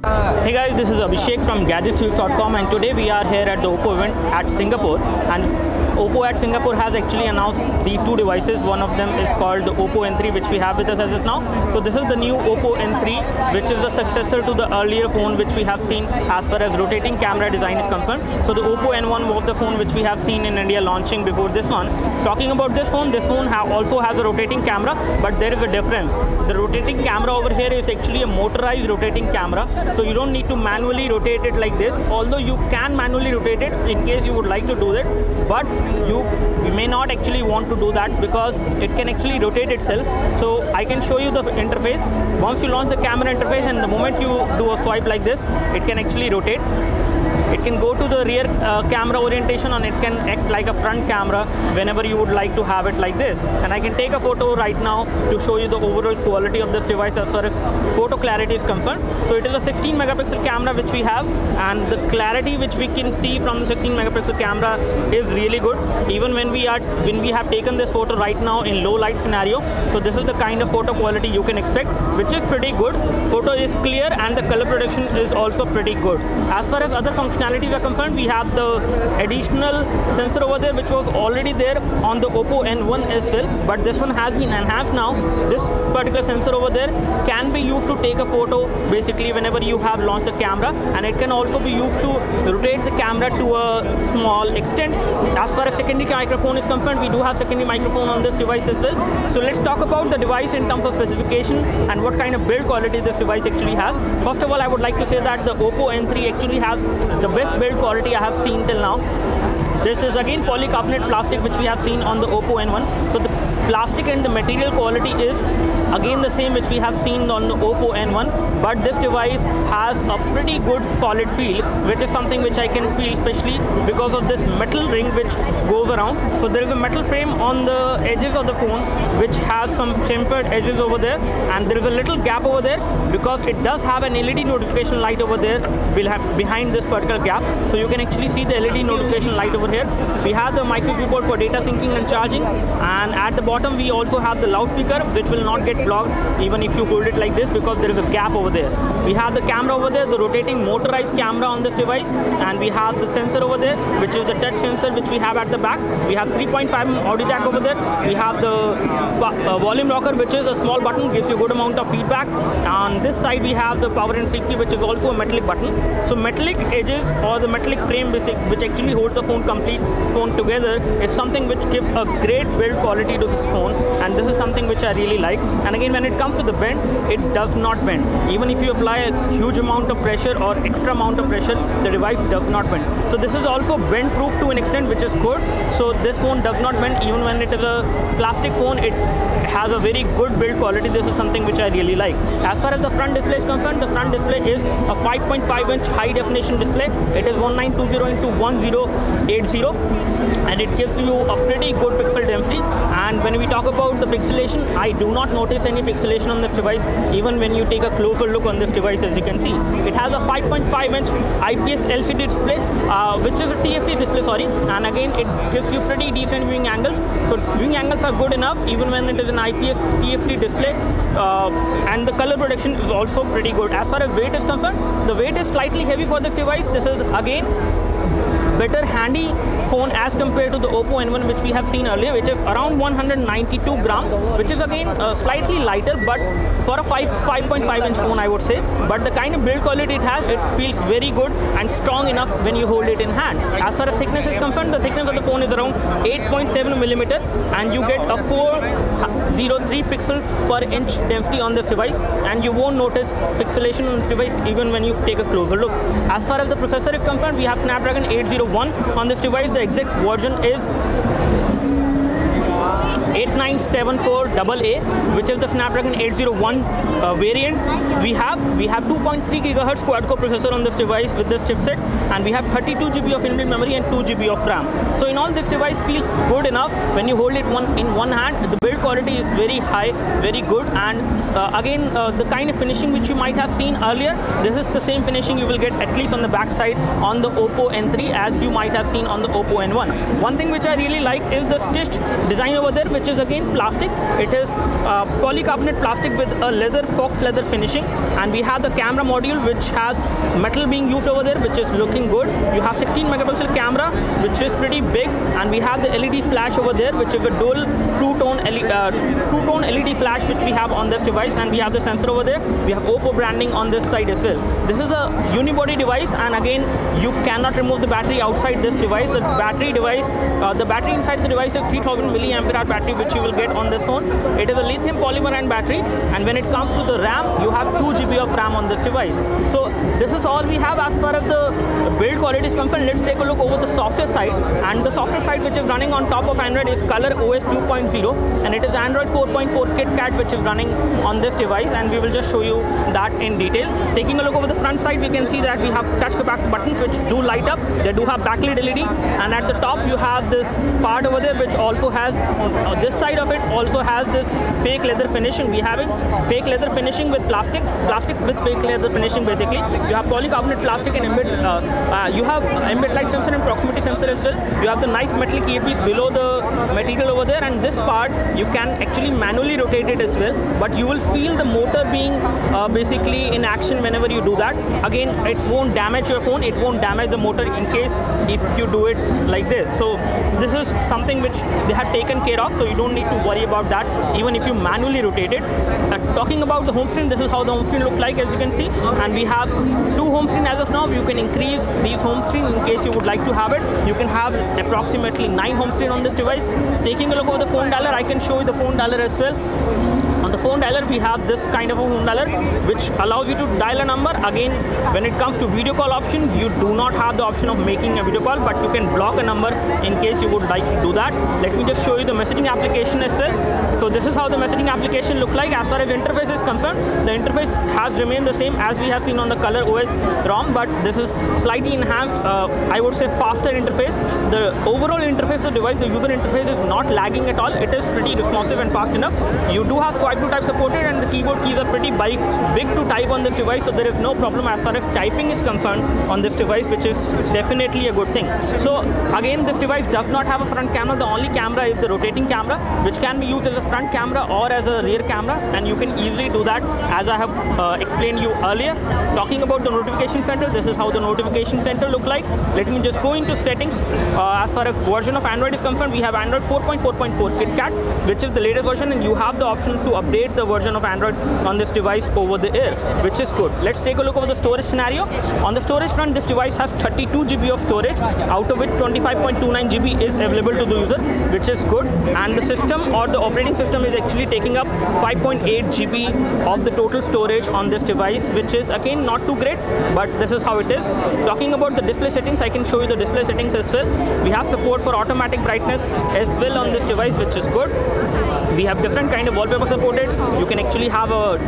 Hey guys, this is Abhishek from GadgetsTools.com, and today we are here at the Oppo event at Singapore. And Oppo at Singapore has actually announced these two devices. One of them is called the Oppo N3, which we have with us as of now. So this is the new Oppo N3, which is the successor to the earlier phone which we have seen as far as rotating camera design is concerned. So the Oppo N1 was the phone which we have seen in India launching before this one. Talking about this phone also has a rotating camera, but there is a difference. The rotating camera over here is actually a motorized rotating camera, so you don't need to manually rotate it like this, although you can manually rotate it in case you would like to do that, but you may not actually want to do that because it can actually rotate itself. So I can show you the interface. Once you launch the camera interface, and the moment you do a swipe like this, it can actually rotate. It can go to the rear camera orientation, and it can act like a front camera whenever you would like to have it like this. And I can take a photo right now to show you the overall quality of this device as far as photo clarity is concerned. So it is a 16 megapixel camera which we have, and the clarity which we can see from the 16 megapixel camera is really good. Even when we have taken this photo right now in low light scenario, so this is the kind of photo quality you can expect, which is pretty good. Photo is clear and the color production is also pretty good. As far as other functionalities are concerned, we have the additional sensor over there which was already there on the Oppo N1 as well, but this one has been enhanced now. This particular sensor over there can be used to take a photo basically whenever you have launched the camera, and it can also be used to rotate the camera to a small extent. As far as secondary microphone is concerned, we do have secondary microphone on this device as well. So let's talk about the device in terms of specification and what kind of build quality this device actually has. First of all, I would like to say that the Oppo N3 actually has the best build quality I have seen till now. This is again polycarbonate plastic which we have seen on the Oppo N1. So the plastic and the material quality is again the same which we have seen on the Oppo N1, but this device has a pretty good solid feel, which is something which I can feel especially because of this metal ring which goes around. So there is a metal frame on the edges of the phone which has some chamfered edges over there, and there is a little gap over there because it does have an LED notification light over there behind this particular gap. So you can actually see the LED notification light over here. We have the micro USB port for data syncing and charging, and at the bottom we also have the loudspeaker which will not get blocked even if you hold it like this because there is a gap over there. We have the camera over there, the rotating motorized camera on this device, and we have the sensor over there which is the touch sensor which we have at the back. We have 3.5 audio jack over there. We have the volume rocker, which is a small button, gives you good amount of feedback. On this side we have the power and sleep key, which is also a metallic button. So metallic edges or the metallic frame which actually holds the complete phone together is something which gives a great build quality to this phone, and this is something which I really like. And again, when it comes to the bend, it does not bend. Even if you apply a huge amount of pressure or extra amount of pressure, the device does not bend. So this is also bend proof to an extent, which is good. So this phone does not bend even when it is a plastic phone. It has a very good build quality. This is something which I really like. As far as the front display is concerned, the front display is a 5.5 inch high definition display. It is 1920 into 1080, and it gives you a pretty good pixel density. And when we talk about the pixelation, I do not notice any pixelation on this device even when you take a closer look on this device. As you can see, it has a 5.5 inch IPS LCD display, which is a TFT display, and again it gives you pretty decent viewing angles. So viewing angles are good enough even when it is an IPS TFT display, and the color production is also pretty good. As far as weight is concerned, the weight is slightly heavy for this device. This is again better handy phone as compared to the Oppo N1 which we have seen earlier, which is around 192 grams, which is again slightly lighter, but for a 5.5 inch phone I would say. But the kind of build quality it has, it feels very good and strong enough when you hold it in hand. As far as thickness is concerned, the thickness of the phone is around 8.7 millimeter, and you get a 403 pixel per inch density on this device, and you won't notice pixelation on this device even when you take a closer look. As far as the processor is concerned, we have Snapdragon 801 on this device. The exact version is 8974AA, which is the Snapdragon 801 variant. We have 2.3 GHz quad-core processor on this device with this chipset, and we have 32 GB of inbuilt memory and 2 GB of RAM. So in all, this device feels good enough when you hold it in one hand. The build quality is very high, very good, and again the kind of finishing which you might have seen earlier, this is the same finishing you will get at least on the back side on the Oppo N3 as you might have seen on the Oppo N1. One thing which I really like is the stitched design over there, which which is again plastic. It is polycarbonate plastic with a fox leather finishing, and we have the camera module which has metal being used over there, which is looking good. You have 16 megapixel camera, which is pretty big, and we have the LED flash over there, which is a dual true tone LED flash which we have on this device, and we have the sensor over there. We have Oppo branding on this side as well. This is a unibody device, and again you cannot remove the battery outside this device. The battery inside the device is 3000 milliampere hour battery, which you will get on this phone. It is a lithium polymer ion battery, and when it comes to the RAM, you have 2 GB of RAM on this device. So this is all we have as far as the build quality is concerned. Let's take a look over the software side, and the software side which is running on top of Android is Color OS 2.0, and it is Android 4.4 KitKat which is running on this device, and we will just show you that in detail. Taking a look over the front side, we can see that we have touch capacitive buttons which do light up. They do have backlit LED, and at the top you have this part over there which also has, this side of it also has this fake leather finishing. We having fake leather finishing with plastic with fake leather finishing basically. You have polycarbonate plastic and you have ambient light sensor and proximity sensor as well. You have the nice metallic earpiece below the material over there, and this part you can actually manually rotate it as well, but you will feel the motor being basically in action whenever you do that. Again, it won't damage your phone, it won't damage the motor in case if you do it like this. So this is something which they have taken care of, so you don't need to worry about that even if you manually rotate it. Talking about the home screen, this is how the home screen looks like, as you can see, and we have 2 home screen as of now. You can increase these home screen in case you would like to have it. You can have approximately 9 home screen on this device. Taking a look over the phone dialer, I can show you the phone dialer as well. On the phone dialer, we have this kind of a phone dialer which allows you to dial a number. Again, when it comes to video call option, you do not have the option of making a video call, but you can block a number in case you would like to do that. Let me just show you the messaging application as well. So this is how the messaging application looks like. As far as interface is concerned, the interface has remained the same as we have seen on the Color OS ROM, but this is slightly enhanced, I would say faster interface. The overall interface of the device, the user interface, is not lagging at all. It is pretty responsive and fast enough. You do have swipe to type supported, and the keyboard keys are pretty big to type on this device, so there is no problem as far as typing is concerned on this device, which is definitely a good thing. So again, this device does not have a front camera. The only camera is the rotating camera, which can be used as a front camera or as a rear camera, and you can easily do that as I have explained you earlier. Talking about the notification center, this is how the notification center look like. Let me just go into settings. As far as version of Android is concerned, we have Android 4.4.4 KitKat, which is the latest version, and you have the option to update the version of Android on this device over the air, which is good. Let's take a look over the storage scenario. On the storage front, this device has 32 GB of storage, out of which 25.29 GB is available to the user, which is good. And the system or the operating system is actually taking up 5.8 GB of the total storage on this device, which is again not too great, but this is how it is. Talking about the display settings, I can show you the display settings as well. We have support for automatic brightness as well on this device, which is good. We have different kind of wallpaper supported. You can actually have a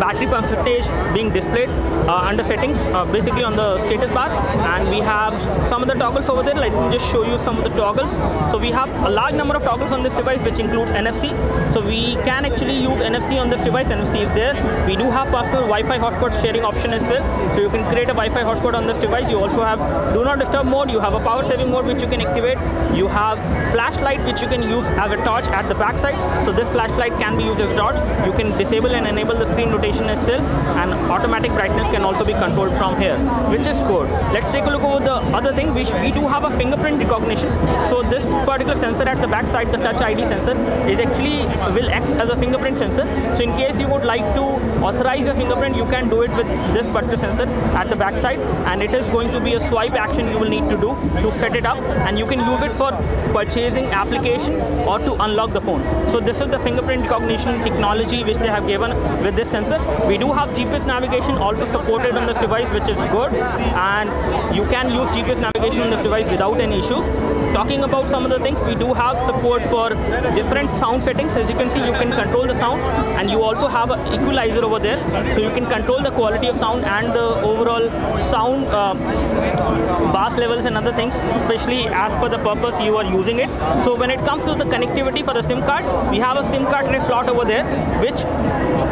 battery percentage being displayed under settings, basically on the status bar, and we have some of the toggles over there. Let me just show you some of the toggles. So we have a large number of toggles on this device, which includes NFC. So we can actually use NFC on this device. NFC is there. We do have personal Wi-Fi hotspot sharing option as well, so you can create a Wi-Fi hotspot on this device. You also have do not disturb mode. You have a power saving mode which you can activate. You have flashlight which you can use as a torch at the back side. So this flashlight can be used as a torch. You can disable and enable the screen rotation as well, and automatic brightness can also be controlled from here, which is good. Let's take a look over the other thing, which we do have a fingerprint recognition. So this particular sensor at the back side, the Touch ID sensor, is actually will act as a fingerprint sensor. So in case you would like to authorize your fingerprint, you can do it with this particular sensor at the back side, and it is going to be a swipe action you will need to do to set it up, and you can use it for purchasing application or to unlock the phone. So this is the fingerprint recognition technology which they have given with this sensor. We do have GPS navigation also supported on this device, which is good, and you can use GPS navigation on this device without any issues. Talking about some of the things, we do have support for different sound settings. As you can see, you can control the sound, and you also have an equalizer over there, so you can control the quality of sound and the overall sound bass levels and other things, especially as per the purpose you are using it. So when it comes to the connectivity for the SIM card, we have a SIM card tray slot over there, which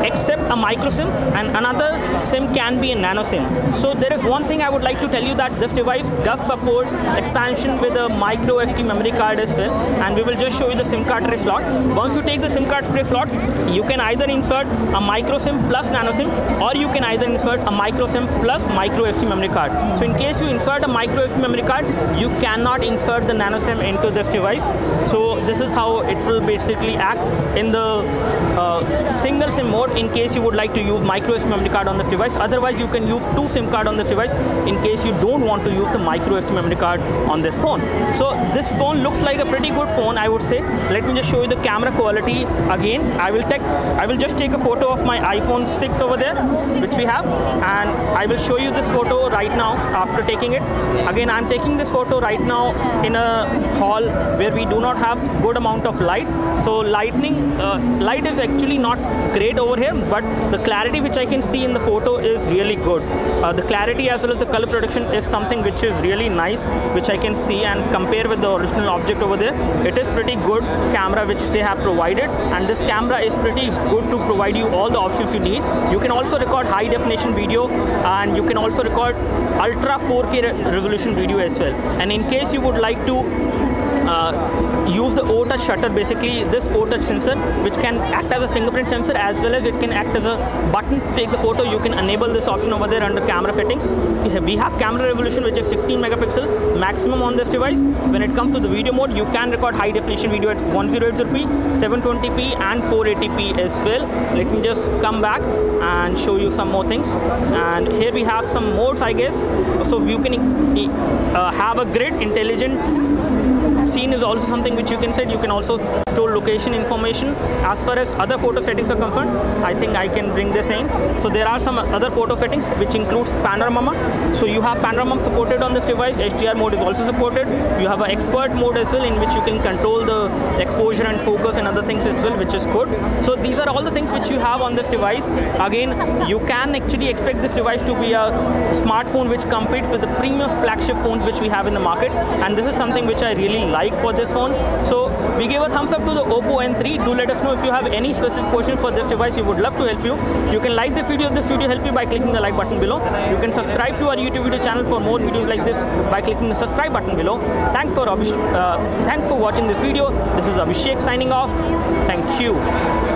except a micro SIM, and another SIM can be a nano SIM. So there is one thing I would like to tell you, that this device does support expansion with a micro SD memory card as well, and we will just show you the SIM card tray slot. Once you take the SIM card tray slot, you can either insert a micro SIM plus nano SIM, or you can either insert a micro SIM plus micro SD memory card. So in case you insert a micro SD memory card, you cannot insert the nano SIM into this device. So this is how it will basically act in the single SIM mode in case you would like to use micro SD memory card on this device. Otherwise, you can use 2 SIM card on this device in case you don't want to use the micro SD memory card on this phone. So this phone looks like a pretty good phone, I would say. Let me just show you the camera quality again. I will just take a photo of my iPhone 6 over there, which we have, and I will show you this photo right now after taking it. Again, I'm taking this photo right now in a hall where we do not have good amount of light. So light is actually not great over here, but the clarity which I can see in the photo is really good. The clarity as well as the color production is something which is really nice, which I can see, and compare with the original object over there. It is pretty good camera which they have provided, and this camera is pretty good to provide you all the options you need. You can also record high definition video, and you can also record ultra 4K resolution video as well. And in case you would like to use the O-Touch shutter, basically this O-Touch sensor, which can act as a fingerprint sensor as well as it can act as a button to take the photo, you can enable this option over there under camera settings. We have camera resolution which is 16 megapixel maximum on this device. When it comes to the video mode, you can record high definition video at 1080p, 720p and 480p as well. Let me just come back and show you some more things. And here we have some modes, I guess. So you can have a grid, intelligent scene is also something which you can set. You can also store location information. As far as other photo settings are concerned, I think I can bring this in. So there are some other photo settings which includes panorama. So you have panorama supported on this device. HDR mode is also supported. You have an expert mode as well, in which you can control the exposure and focus and other things as well, which is good. So these are all the things which you have on this device. Again, you can actually expect this device to be a smartphone which competes with the premium flagship phones which we have in the market, and this is something which I really like for this phone. So we give a thumbs up to the Oppo N3. Do let us know if you have any specific question for this device. We would love to help you. You can like this video if this video helped you by clicking the like button below. You can subscribe to our YouTube video channel for more videos like this by clicking the subscribe button below. Thanks for watching this video. This is Abhishek signing off. Thank you.